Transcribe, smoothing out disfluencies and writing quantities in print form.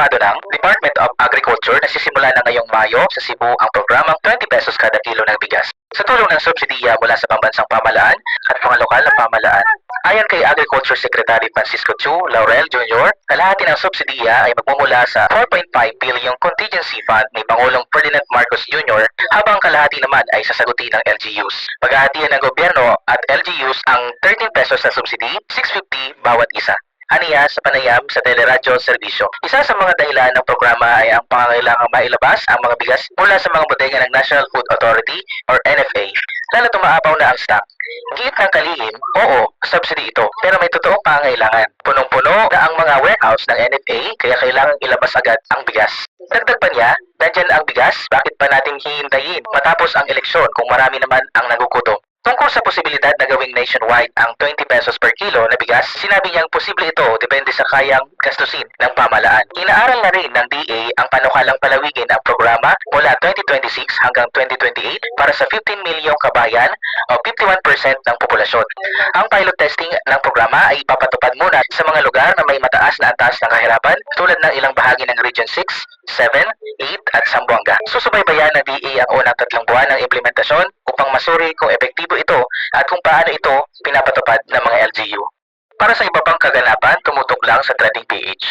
kumpirmado ng Department of Agriculture na sisimula na ngayong Mayo sa Cebu ang programang 20 pesos kada kilo ng bigas sa tulong ng subsidiya mula sa pambansang pamahalaan at mga lokal na pamahalaan. Ayon kay Agriculture Secretary Francisco Chu Laurel Jr., kalahati ng subsidiya ay magmumula sa 4.5 billion contingency fund ni Pangulong Ferdinand Marcos Jr. habang kalahati naman ay sasagutin ng LGUs. Paghahatian ng gobyerno at LGUs ang 13 pesos na subsidy, 650 bawat isa. Aniya sa panayam sa teleradyo serbisyo. Isa sa mga dahilan ng programa ay ang pangangailangang mailabas ang mga bigas mula sa mga bodega ng National Food Authority or NFA. Lalo tumaapaw na ang stock. Giit ng kalihim, oo, subsidy ito, pero may totoong pangangailangan. Punong-puno na ang mga warehouse ng NFA kaya kailangang ilabas agad ang bigas. Dagdag pa niya, nandyan ang bigas, bakit pa natin hihintayin matapos ang eleksyon kung marami naman ang nagugutom? Tungkol sa posibilidad na gawing nationwide ang 20 pesos per kilo na bigas, sinabi niyang posible ito depende sa kayang gastusin ng pamahalaan. Inaaral na rin ng DA ang panukalang palawigin ang programa mula 2026 hanggang 2028 para sa 15 milyong kabayan o 51% ng populasyon. Ang pilot testing ng programa ay ipapatupad muna sa mga lugar na may mataas na antas ng kahirapan tulad ng ilang bahagi ng Region 6, 7, 8 at Zamboanga. Susubaybayan ng DA ang unang 3 buwan ng implementasyon upang masuri kung epektibo ito at kung paano ito pinapatupad ng mga LGU. Para sa iba pang kaganapan, tumutok lang sa Trending PH.